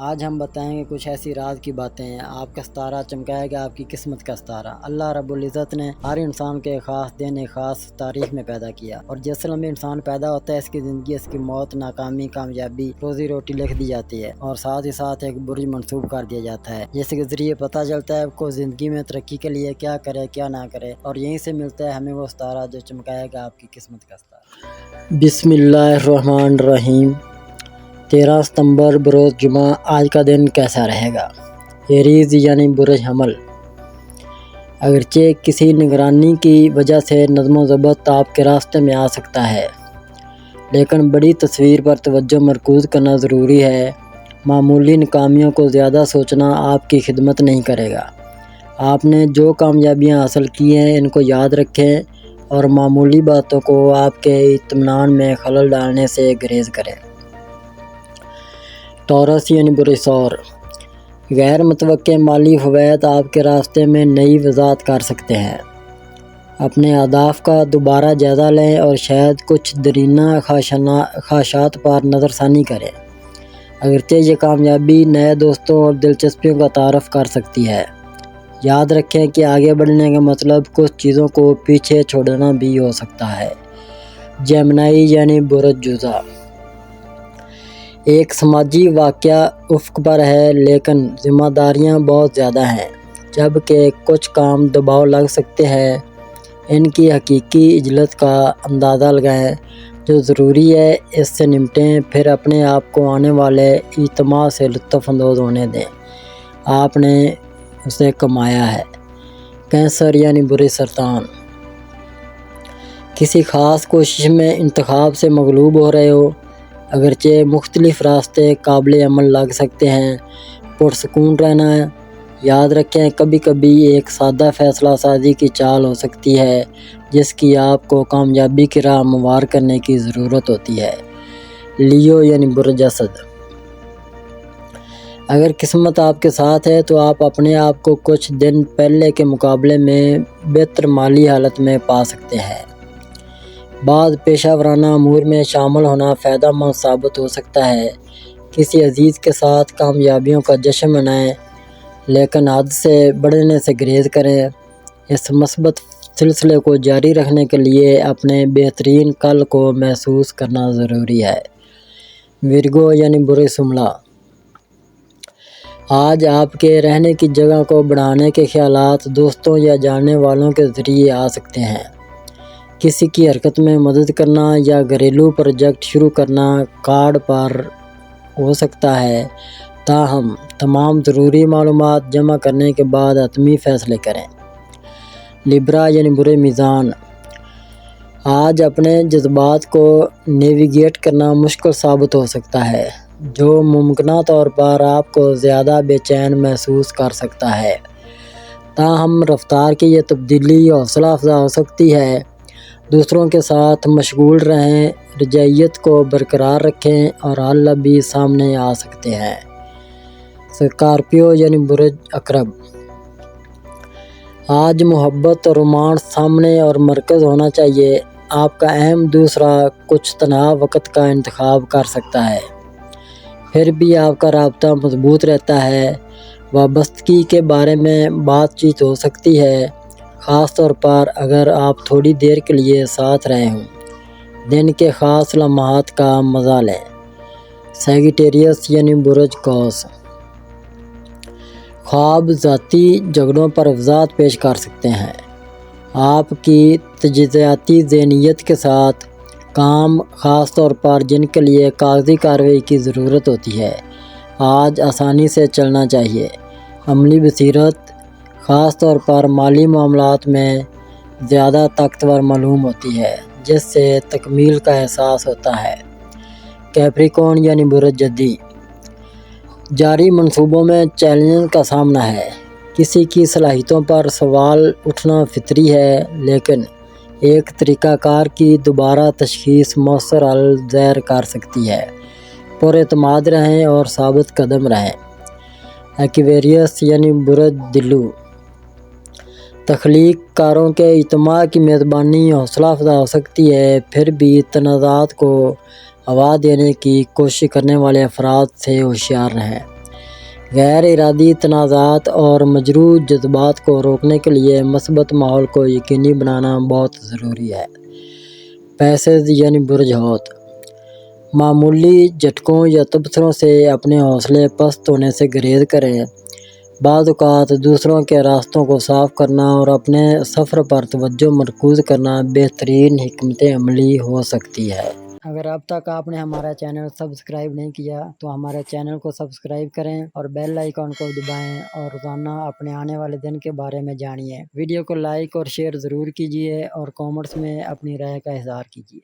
آج ہم بتائیں گے کچھ ایسی راز کی باتیں ہیں۔ آپ کا ستارہ چمکائے گا آپ کی قسمت کا ستارہ۔ اللہ رب العزت نے ہر انسان کے خاص دن ایک خاص تاریخ میں پیدا کیا، اور جس لمحے انسان پیدا ہوتا ہے اس کی زندگی، اس کی موت، ناکامی، کامیابی، روزی روٹی لکھ دی جاتی ہے، اور ساتھ ہی ساتھ ایک برج منسوب کر دیا جاتا ہے، جس کے ذریعے پتہ چلتا ہے کو زندگی میں ترقی کے لیے کیا کرے کیا نہ کرے، اور یہیں سے ملتا ہے ہمیں وہ ستارہ جو چمکائے گا آپ کی قسمت کا ستارہ۔ بسم اللہ الرحمن الرحیم۔ 13 ستمبر بروز جمعہ۔ آج کا دن کیسا رہے گا؟ ایریز یعنی برج حمل۔ اگرچہ کسی نگرانی کی وجہ سے نظم و ضبط آپ کے راستے میں آ سکتا ہے، لیکن بڑی تصویر پر توجہ مرکوز کرنا ضروری ہے۔ معمولی ناکامیوں کو زیادہ سوچنا آپ کی خدمت نہیں کرے گا۔ آپ نے جو کامیابیاں حاصل کی ہیں ان کو یاد رکھیں، اور معمولی باتوں کو آپ کے اطمینان میں خلل ڈالنے سے گریز کریں۔ ٹورس یعنی برج ثور۔ غیر متوقع مالی فوائد آپ کے راستے میں نئی وضاحت کر سکتے ہیں۔ اپنے اہداف کا دوبارہ جائزہ لیں اور شاید کچھ دیرینہ خواہشات پر نظر ثانی کریں۔ اگرچہ یہ کامیابی نئے دوستوں اور دلچسپیوں کا تعارف کر سکتی ہے، یاد رکھیں کہ آگے بڑھنے کا مطلب کچھ چیزوں کو پیچھے چھوڑنا بھی ہو سکتا ہے۔ جیمنائی یعنی برج جوزہ۔ ایک سماجی واقعہ افق پر ہے، لیکن ذمہ داریاں بہت زیادہ ہیں، جبکہ کچھ کام دباؤ لگ سکتے ہیں۔ ان کی حقیقی اجلت کا اندازہ لگائیں، جو ضروری ہے اس سے نمٹیں، پھر اپنے آپ کو آنے والے اجتماع سے لطف اندوز ہونے دیں، آپ نے اسے کمایا ہے۔ کینسر یعنی برج سرطان۔ کسی خاص کوشش میں انتخاب سے مغلوب ہو رہے ہو، اگرچہ مختلف راستے قابل عمل لگ سکتے ہیں، پرسکون رہنا۔ یاد رکھیں کبھی کبھی ایک سادہ فیصلہ سازی کی چال ہو سکتی ہے جس کی آپ کو کامیابی کی راہ ہموار کرنے کی ضرورت ہوتی ہے۔ لیو یعنی برج اسد۔ اگر قسمت آپ کے ساتھ ہے تو آپ اپنے آپ کو کچھ دن پہلے کے مقابلے میں بہتر مالی حالت میں پا سکتے ہیں۔ بعض پیشہ ورانہ امور میں شامل ہونا فائدہ مند ثابت ہو سکتا ہے۔ کسی عزیز کے ساتھ کامیابیوں کا جشن منائیں، لیکن حد سے بڑھنے سے گریز کریں۔ اس مثبت سلسلے کو جاری رکھنے کے لیے اپنے بہترین کل کو محسوس کرنا ضروری ہے۔ ورگو یعنی برج شملہ۔ آج آپ کے رہنے کی جگہ کو بڑھانے کے خیالات دوستوں یا جاننے والوں کے ذریعے آ سکتے ہیں۔ کسی کی حرکت میں مدد کرنا یا گھریلو پروجیکٹ شروع کرنا کارڈ پر ہو سکتا ہے، تاہم تمام ضروری معلومات جمع کرنے کے بعد حتمی فیصلے کریں۔ لیبرا یعنی برج میزان۔ آج اپنے جذبات کو نیویگیٹ کرنا مشکل ثابت ہو سکتا ہے، جو ممکنہ طور پر آپ کو زیادہ بے چین محسوس کر سکتا ہے، تاہم رفتار کی یہ تبدیلی حوصلہ افزا ہو سکتی ہے۔ دوسروں کے ساتھ مشغول رہیں، رجحانیت کو برقرار رکھیں اور حل بھی سامنے آ سکتے ہیں۔ اسکارپیو یعنی برج عقرب۔ آج محبت اور رومانس سامنے اور مرکز ہونا چاہیے۔ آپ کا اہم دوسرا کچھ تنہا وقت کا انتخاب کر سکتا ہے، پھر بھی آپ کا رابطہ مضبوط رہتا ہے۔ وابستگی کے بارے میں بات چیت ہو سکتی ہے، خاص طور پر اگر آپ تھوڑی دیر کے لیے ساتھ رہے ہوں۔ دن کے خاص لمحات کا مزہ لیں۔ سیجیٹیریس یعنی برج قوس۔ خواب ذاتی جھگڑوں پر وضاحت پیش کر سکتے ہیں۔ آپ کی تجزیاتی ذہنیت کے ساتھ کام، خاص طور پر جن کے لیے کاغذی کارروائی کی ضرورت ہوتی ہے، آج آسانی سے چلنا چاہیے۔ عملی بصیرت، خاص طور پر مالی معاملات میں، زیادہ طاقتور معلوم ہوتی ہے، جس سے تکمیل کا احساس ہوتا ہے۔ کیپریکارن یعنی برج جدی۔ جاری منصوبوں میں چیلنجز کا سامنا ہے۔ کسی کی صلاحیتوں پر سوال اٹھنا فطری ہے، لیکن ایک طریقہ کار کی دوبارہ تشخیص مؤثر حل ظاہر کر سکتی ہے۔ پر اعتماد رہیں اور ثابت قدم رہیں۔ ایکویریس یعنی برج دلو۔ تخلیق کاروں کے اجتماع کی میزبانی حوصلہ افزا ہو سکتی ہے، پھر بھی تنازعات کو ہوا دینے کی کوشش کرنے والے افراد سے ہوشیار رہیں۔ غیر ارادی تنازعات اور مجروح جذبات کو روکنے کے لیے مثبت ماحول کو یقینی بنانا بہت ضروری ہے۔ پیسز یعنی برجھوت، معمولی جھٹکوں یا تبصروں سے اپنے حوصلے پست ہونے سے گریز کریں۔ بعض اوقات دوسروں کے راستوں کو صاف کرنا اور اپنے سفر پر توجہ مرکوز کرنا بہترین حکمت عملی ہو سکتی ہے۔ اگر اب تک آپ نے ہمارا چینل سبسکرائب نہیں کیا تو ہمارے چینل کو سبسکرائب کریں اور بیل آئیکن کو دبائیں اور روزانہ اپنے آنے والے دن کے بارے میں جانیے۔ ویڈیو کو لائک اور شیئر ضرور کیجیے اور کامنٹس میں اپنی رائے کا اظہار کیجیے۔